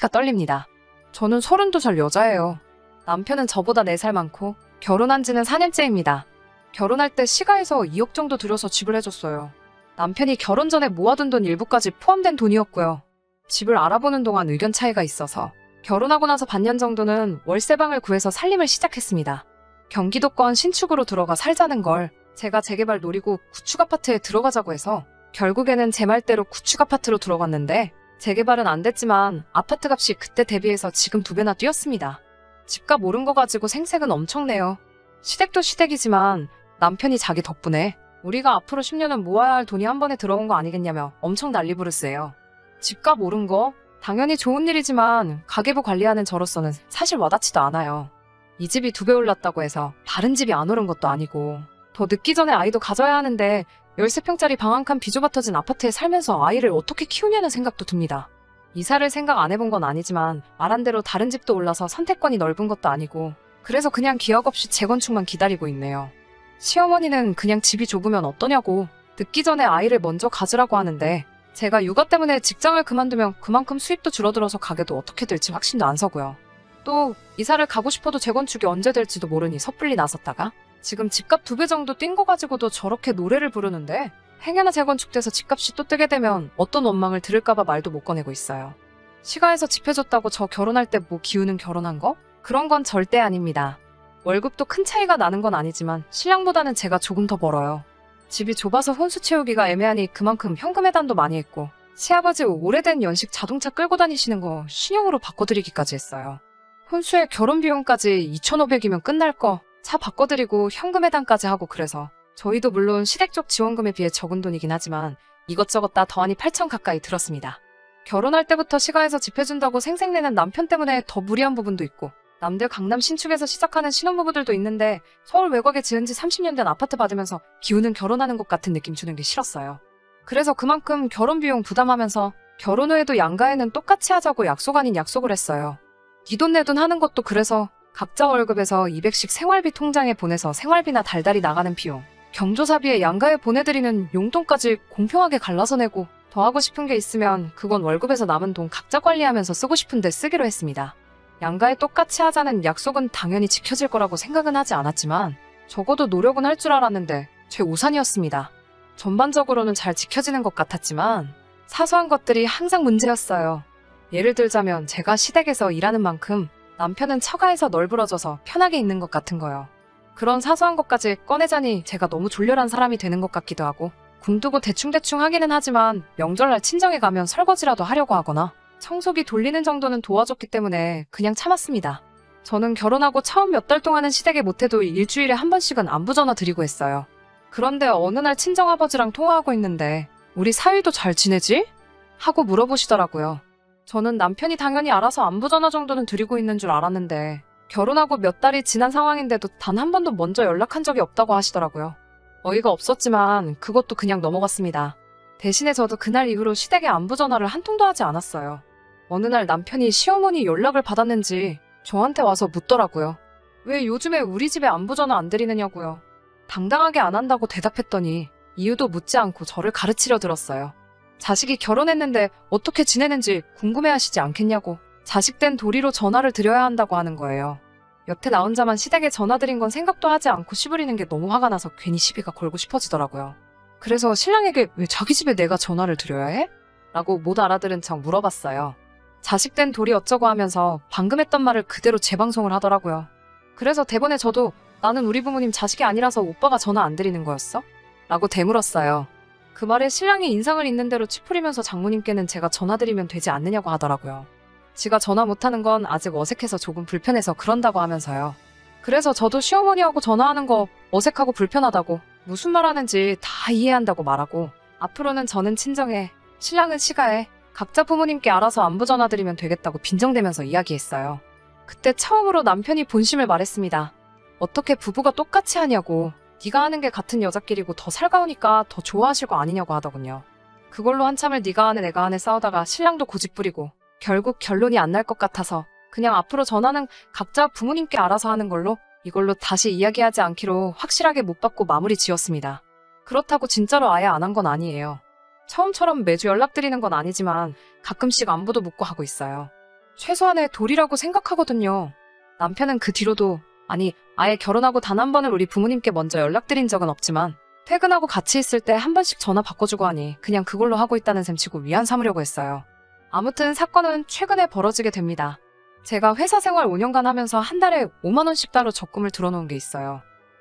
손끝가 떨립니다. 저는 32살 여자예요. 남편은 저보다 4살 많고 결혼한 지는 4년째입니다. 결혼할 때 시가에서 2억 정도 들여서 집을 해줬어요. 남편이 결혼 전에 모아둔 돈 일부까지 포함된 돈이었고요. 집을 알아보는 동안 의견 차이가 있어서 결혼하고 나서 반년 정도는 월세방을 구해서 살림을 시작했습니다. 경기도권 신축으로 들어가 살자는 걸 제가 재개발 노리고 구축아파트에 들어가자고 해서 결국에는 제 말대로 구축아파트로 들어갔는데 재개발은 안 됐지만 아파트값이 그때 대비해서 지금 2배나 뛰었습니다. 집값 오른 거 가지고 생색은 엄청 내요. 시댁도 시댁이지만 남편이 자기 덕분에 우리가 앞으로 10년은 모아야 할 돈이 한 번에 들어온 거 아니겠냐며 엄청 난리부르스예요. 집값 오른 거 당연히 좋은 일이지만 가계부 관리하는 저로서는 사실 와닿지도 않아요. 이 집이 2배 올랐다고 해서 다른 집이 안 오른 것도 아니고 더 늦기 전에 아이도 가져야 하는데 13평짜리 방 한 칸 비좁아 터진 아파트에 살면서 아이를 어떻게 키우냐는 생각도 듭니다. 이사를 생각 안 해본 건 아니지만 말한 대로 다른 집도 올라서 선택권이 넓은 것도 아니고 그래서 그냥 기억 없이 재건축만 기다리고 있네요. 시어머니는 그냥 집이 좁으면 어떠냐고 늦기 전에 아이를 먼저 가지라고 하는데 제가 육아 때문에 직장을 그만두면 그만큼 수입도 줄어들어서 가게도 어떻게 될지 확신도 안 서고요. 또 이사를 가고 싶어도 재건축이 언제 될지도 모르니 섣불리 나섰다가 지금 집값 2배 정도 뛴 거 가지고도 저렇게 노래를 부르는데 행여나 재건축돼서 집값이 또 뜨게 되면 어떤 원망을 들을까봐 말도 못 꺼내고 있어요. 시가에서 집 해줬다고 저 결혼할 때 뭐 기우는 결혼한 거? 그런 건 절대 아닙니다. 월급도 큰 차이가 나는 건 아니지만 신랑보다는 제가 조금 더 벌어요. 집이 좁아서 혼수 채우기가 애매하니 그만큼 현금 해단도 많이 했고 시아버지 오래된 연식 자동차 끌고 다니시는 거 신형으로 바꿔드리기까지 했어요. 혼수에 결혼 비용까지 2,500이면 끝날 거 차 바꿔드리고 현금 해단까지 하고 그래서 저희도 물론 시댁 쪽 지원금에 비해 적은 돈이긴 하지만 이것저것 다 더하니 8천 가까이 들었습니다. 결혼할 때부터 시가에서 집 해준다고 생색내는 남편 때문에 더 무리한 부분도 있고 남들 강남 신축에서 시작하는 신혼부부들도 있는데 서울 외곽에 지은 지 30년 된 아파트 받으면서 기우는 결혼하는 것 같은 느낌 주는 게 싫었어요. 그래서 그만큼 결혼 비용 부담하면서 결혼 후에도 양가에는 똑같이 하자고 약속 아닌 약속을 했어요. 네 돈 내 돈 하는 것도 그래서 각자 월급에서 200씩 생활비 통장에 보내서 생활비나 달달이 나가는 비용, 경조사비에 양가에 보내드리는 용돈까지 공평하게 갈라서 내고 더 하고 싶은 게 있으면 그건 월급에서 남은 돈 각자 관리하면서 쓰고 싶은데 쓰기로 했습니다. 양가에 똑같이 하자는 약속은 당연히 지켜질 거라고 생각은 하지 않았지만 적어도 노력은 할 줄 알았는데 제 오산이었습니다. 전반적으로는 잘 지켜지는 것 같았지만 사소한 것들이 항상 문제였어요. 예를 들자면 제가 시댁에서 일하는 만큼 남편은 처가에서 널브러져서 편하게 있는 것 같은 거요. 그런 사소한 것까지 꺼내자니 제가 너무 졸렬한 사람이 되는 것 같기도 하고 굼뜨고 대충대충 하기는 하지만 명절날 친정에 가면 설거지라도 하려고 하거나 청소기 돌리는 정도는 도와줬기 때문에 그냥 참았습니다. 저는 결혼하고 처음 몇 달 동안은 시댁에 못해도 일주일에 한 번씩은 안부 전화 드리고 했어요. 그런데 어느 날 친정아버지랑 통화하고 있는데 우리 사위도 잘 지내지? 하고 물어보시더라고요. 저는 남편이 당연히 알아서 안부 전화 정도는 드리고 있는 줄 알았는데 결혼하고 몇 달이 지난 상황인데도 단 한 번도 먼저 연락한 적이 없다고 하시더라고요. 어이가 없었지만 그것도 그냥 넘어갔습니다. 대신에 저도 그날 이후로 시댁에 안부 전화를 한 통도 하지 않았어요. 어느 날 남편이 시어머니 연락을 받았는지 저한테 와서 묻더라고요. 왜 요즘에 우리 집에 안부 전화 안 드리느냐고요. 당당하게 안 한다고 대답했더니 이유도 묻지 않고 저를 가르치려 들었어요. 자식이 결혼했는데 어떻게 지내는지 궁금해하시지 않겠냐고 자식된 도리로 전화를 드려야 한다고 하는 거예요. 여태 나 혼자만 시댁에 전화 드린 건 생각도 하지 않고 시부리는 게 너무 화가 나서 괜히 시비가 걸고 싶어지더라고요. 그래서 신랑에게 왜 자기 집에 내가 전화를 드려야 해? 라고 못 알아들은 척 물어봤어요. 자식된 도리 어쩌고 하면서 방금 했던 말을 그대로 재방송을 하더라고요. 그래서 대본에 저도 나는 우리 부모님 자식이 아니라서 오빠가 전화 안 드리는 거였어? 라고 되물었어요. 그 말에 신랑이 인상을 있는 대로 치푸리면서 장모님께는 제가 전화드리면 되지 않느냐고 하더라고요. 지가 전화 못하는 건 아직 어색해서 조금 불편해서 그런다고 하면서요. 그래서 저도 시어머니하고 전화하는 거 어색하고 불편하다고 무슨 말 하는지 다 이해한다고 말하고 앞으로는 저는 친정에, 신랑은 시가에 각자 부모님께 알아서 안부 전화드리면 되겠다고 빈정대면서 이야기했어요. 그때 처음으로 남편이 본심을 말했습니다. 어떻게 부부가 똑같이 하냐고. 네가 하는 게 같은 여자끼리고 더 살가우니까 더 좋아하실 거 아니냐고 하더군요. 그걸로 한참을 네가 하네 내가 하네 싸우다가 신랑도 고집부리고 결국 결론이 안 날 것 같아서 그냥 앞으로 전화는 각자 부모님께 알아서 하는 걸로 이걸로 다시 이야기하지 않기로 확실하게 못 받고 마무리 지었습니다. 그렇다고 진짜로 아예 안 한 건 아니에요. 처음처럼 매주 연락드리는 건 아니지만 가끔씩 안부도 묻고 하고 있어요. 최소한의 도리라고 생각하거든요. 남편은 그 뒤로도, 아니, 아예 결혼하고 단 한 번을 우리 부모님께 먼저 연락드린 적은 없지만 퇴근하고 같이 있을 때 한 번씩 전화 바꿔주고 하니 그냥 그걸로 하고 있다는 셈 치고 위안 삼으려고 했어요. 아무튼 사건은 최근에 벌어지게 됩니다. 제가 회사 생활 5년간 하면서 한 달에 5만 원씩 따로 적금을 들어놓은 게 있어요.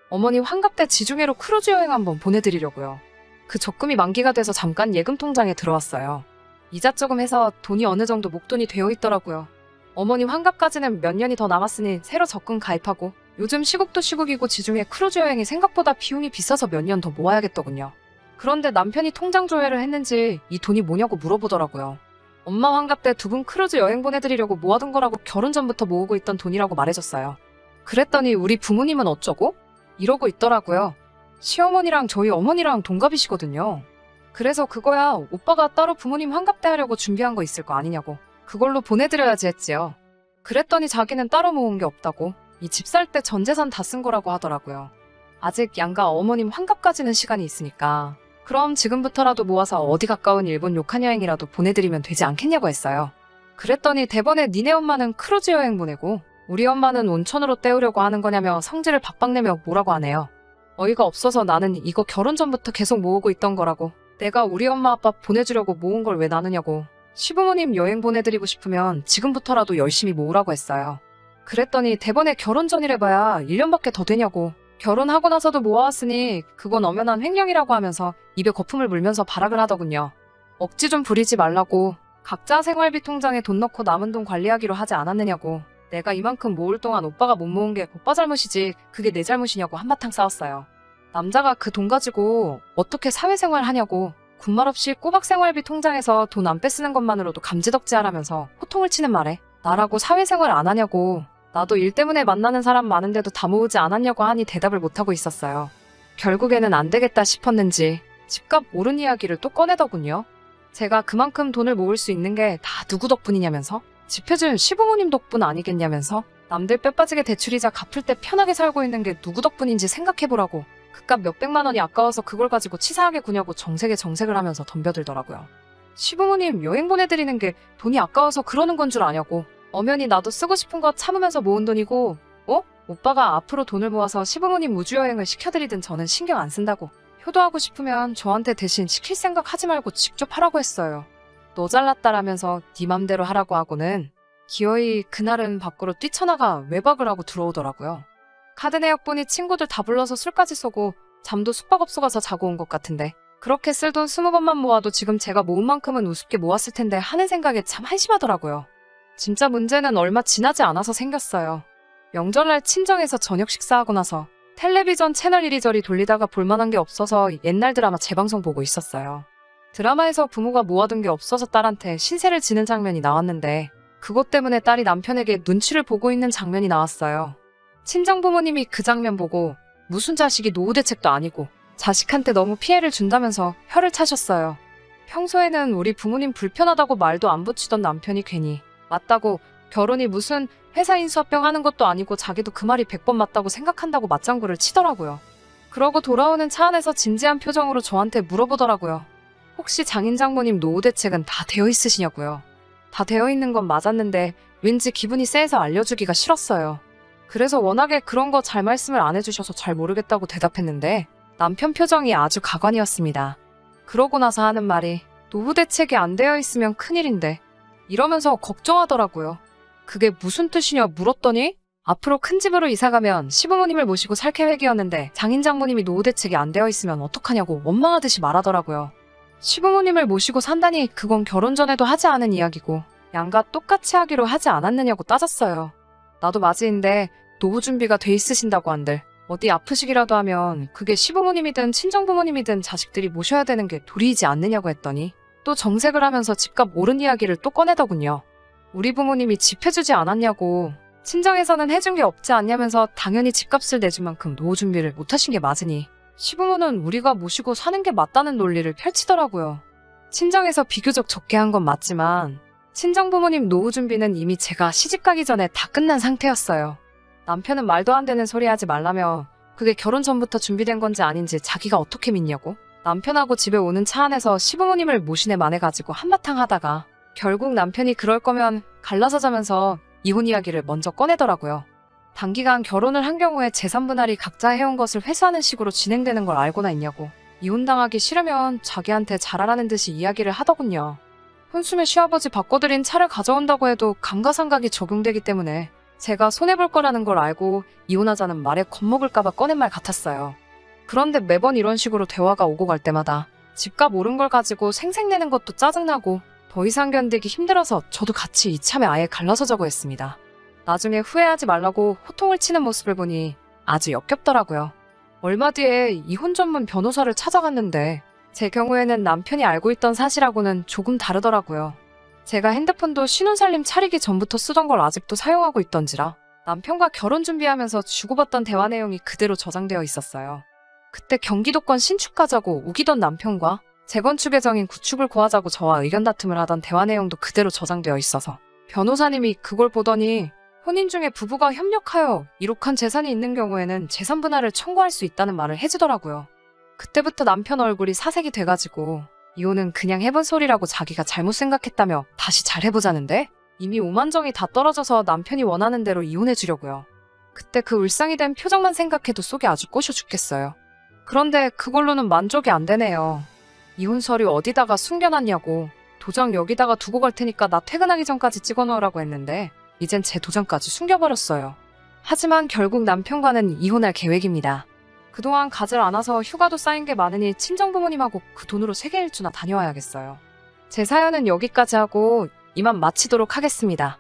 어머니 환갑 때 지중해로 크루즈 여행 한번 보내드리려고요. 그 적금이 만기가 돼서 잠깐 예금 통장에 들어왔어요. 이자 조금 해서 돈이 어느 정도 목돈이 되어 있더라고요. 어머니 환갑까지는 몇 년이 더 남았으니 새로 적금 가입하고 요즘 시국도 시국이고 지중해 크루즈 여행이 생각보다 비용이 비싸서 몇 년 더 모아야겠더군요. 그런데 남편이 통장 조회를 했는지 이 돈이 뭐냐고 물어보더라고요. 엄마 환갑 때 두 분 크루즈 여행 보내드리려고 모아둔 거라고 결혼 전부터 모으고 있던 돈이라고 말해줬어요. 그랬더니 우리 부모님은 어쩌고? 이러고 있더라고요. 시어머니랑 저희 어머니랑 동갑이시거든요. 그래서 그거야 오빠가 따로 부모님 환갑 때 하려고 준비한 거 있을 거 아니냐고. 그걸로 보내드려야지 했지요. 그랬더니 자기는 따로 모은 게 없다고. 이 집 살 때 전 재산 다 쓴 거라고 하더라고요. 아직 양가 어머님 환갑까지는 시간이 있으니까 그럼 지금부터라도 모아서 어디 가까운 일본 료칸 여행이라도 보내드리면 되지 않겠냐고 했어요. 그랬더니 대번에 니네 엄마는 크루즈 여행 보내고 우리 엄마는 온천으로 때우려고 하는 거냐며 성질을 박박 내며 뭐라고 하네요. 어이가 없어서 나는 이거 결혼 전부터 계속 모으고 있던 거라고. 내가 우리 엄마 아빠 보내주려고 모은 걸 왜 나누냐고. 시부모님 여행 보내드리고 싶으면 지금부터라도 열심히 모으라고 했어요. 그랬더니 대번에 결혼 전이래봐야 1년밖에 더 되냐고. 결혼하고 나서도 모아왔으니 그건 엄연한 횡령이라고 하면서 입에 거품을 물면서 발악을 하더군요. 억지 좀 부리지 말라고. 각자 생활비 통장에 돈 넣고 남은 돈 관리하기로 하지 않았느냐고. 내가 이만큼 모을 동안 오빠가 못 모은 게 오빠 잘못이지 그게 내 잘못이냐고 한바탕 싸웠어요. 남자가 그 돈 가지고 어떻게 사회생활 하냐고. 군말 없이 꼬박 생활비 통장에서 돈 안 빼쓰는 것만으로도 감지덕지하라면서 호통을 치는 말에 나라고 사회생활 안 하냐고. 나도 일 때문에 만나는 사람 많은데도 다 모으지 않았냐고 하니 대답을 못하고 있었어요. 결국에는 안 되겠다 싶었는지 집값 오른 이야기를 또 꺼내더군요. 제가 그만큼 돈을 모을 수 있는 게 다 누구 덕분이냐면서 집 해준 시부모님 덕분 아니겠냐면서 남들 뼈빠지게 대출이자 갚을 때 편하게 살고 있는 게 누구 덕분인지 생각해보라고. 그깟 몇백만 원이 아까워서 그걸 가지고 치사하게 구냐고 정색을 하면서 덤벼들더라고요. 시부모님 여행 보내드리는 게 돈이 아까워서 그러는 건 줄 아냐고. 엄연히 나도 쓰고 싶은 거 참으면서 모은 돈이고 오빠가 앞으로 돈을 모아서 시부모님 우주여행을 시켜드리든 저는 신경 안 쓴다고. 효도하고 싶으면 저한테 대신 시킬 생각 하지 말고 직접 하라고 했어요. 너 잘났다라면서 네 맘대로 하라고 하고는 기어이 그날은 밖으로 뛰쳐나가 외박을 하고 들어오더라고요. 카드 내역 보니 친구들 다 불러서 술까지 쏘고 잠도 숙박업소 가서 자고 온 것 같은데 그렇게 쓸 돈 20번만 모아도 지금 제가 모은 만큼은 우습게 모았을 텐데 하는 생각에 참 한심하더라고요. 진짜 문제는 얼마 지나지 않아서 생겼어요. 명절날 친정에서 저녁 식사하고 나서 텔레비전 채널 이리저리 돌리다가 볼만한 게 없어서 옛날 드라마 재방송 보고 있었어요. 드라마에서 부모가 모아둔 게 없어서 딸한테 신세를 지는 장면이 나왔는데 그것 때문에 딸이 남편에게 눈치를 보고 있는 장면이 나왔어요. 친정부모님이 그 장면 보고 무슨 자식이 노후 대책도 아니고 자식한테 너무 피해를 준다면서 혀를 차셨어요. 평소에는 우리 부모님 불편하다고 말도 안 붙이던 남편이 괜히 맞다고 결혼이 무슨 회사 인수합병 하는 것도 아니고 자기도 그 말이 100번 맞다고 생각한다고 맞장구를 치더라고요. 그러고 돌아오는 차 안에서 진지한 표정으로 저한테 물어보더라고요. 혹시 장인 장모님 노후 대책은 다 되어 있으시냐고요. 다 되어 있는 건 맞았는데 왠지 기분이 쎄해서 알려주기가 싫었어요. 그래서 워낙에 그런 거 잘 말씀을 안 해주셔서 잘 모르겠다고 대답했는데 남편 표정이 아주 가관이었습니다. 그러고 나서 하는 말이 노후 대책이 안 되어 있으면 큰일인데 이러면서 걱정하더라고요. 그게 무슨 뜻이냐 물었더니 앞으로 큰 집으로 이사가면 시부모님을 모시고 살 계획이었는데 장인 장모님이 노후 대책이 안 되어 있으면 어떡하냐고 원망하듯이 말하더라고요. 시부모님을 모시고 산다니 그건 결혼 전에도 하지 않은 이야기고 양가 똑같이 하기로 하지 않았느냐고 따졌어요. 나도 맞이인데 노후 준비가 돼 있으신다고 한들 어디 아프시기라도 하면 그게 시부모님이든 친정부모님이든 자식들이 모셔야 되는 게 도리이지 않느냐고 했더니 또 정색을 하면서 집값 오른 이야기를 또 꺼내더군요. 우리 부모님이 집 해주지 않았냐고. 친정에서는 해준 게 없지 않냐면서 당연히 집값을 내준 만큼 노후 준비를 못하신 게 맞으니 시부모는 우리가 모시고 사는 게 맞다는 논리를 펼치더라고요. 친정에서 비교적 적게 한 건 맞지만 친정부모님 노후 준비는 이미 제가 시집가기 전에 다 끝난 상태였어요. 남편은 말도 안 되는 소리 하지 말라며 그게 결혼 전부터 준비된 건지 아닌지 자기가 어떻게 믿냐고. 남편하고 집에 오는 차 안에서 시부모님을 모시네 만해가지고 한바탕 하다가 결국 남편이 그럴 거면 갈라서 자면서 이혼 이야기를 먼저 꺼내더라고요. 단기간 결혼을 한 경우에 재산 분할이 각자 해온 것을 회수하는 식으로 진행되는 걸 알고나 있냐고. 이혼당하기 싫으면 자기한테 잘하라는 듯이 이야기를 하더군요. 혼수면 시아버지 바꿔드린 차를 가져온다고 해도 감가상각이 적용되기 때문에 제가 손해볼 거라는 걸 알고 이혼하자는 말에 겁먹을까봐 꺼낸 말 같았어요. 그런데 매번 이런 식으로 대화가 오고 갈 때마다 집값 오른 걸 가지고 생색내는 것도 짜증나고 더 이상 견디기 힘들어서 저도 같이 이참에 아예 갈라서자고 했습니다. 나중에 후회하지 말라고 호통을 치는 모습을 보니 아주 역겹더라고요. 얼마 뒤에 이혼 전문 변호사를 찾아갔는데 제 경우에는 남편이 알고 있던 사실하고는 조금 다르더라고요. 제가 핸드폰도 신혼살림 차리기 전부터 쓰던 걸 아직도 사용하고 있던지라 남편과 결혼 준비하면서 주고받던 대화 내용이 그대로 저장되어 있었어요. 그때 경기도권 신축하자고 우기던 남편과 재건축 예정인 구축을 구하자고 저와 의견 다툼을 하던 대화 내용도 그대로 저장되어 있어서 변호사님이 그걸 보더니 혼인 중에 부부가 협력하여 이룩한 재산이 있는 경우에는 재산 분할을 청구할 수 있다는 말을 해주더라고요. 그때부터 남편 얼굴이 사색이 돼가지고 이혼은 그냥 해본 소리라고 자기가 잘못 생각했다며 다시 잘 해보자는데 이미 오만정이 다 떨어져서 남편이 원하는 대로 이혼해주려고요. 그때 그 울상이 된 표정만 생각해도 속이 아주 꼬셔 죽겠어요. 그런데 그걸로는 만족이 안 되네요. 이혼 서류 어디다가 숨겨놨냐고. 도장 여기다가 두고 갈 테니까 나 퇴근하기 전까지 찍어놓으라고 했는데 이젠 제 도장까지 숨겨버렸어요. 하지만 결국 남편과는 이혼할 계획입니다. 그동안 가지를 않아서 휴가도 쌓인 게 많으니 친정부모님하고 그 돈으로 세계 일주나 다녀와야겠어요. 제 사연은 여기까지 하고 이만 마치도록 하겠습니다.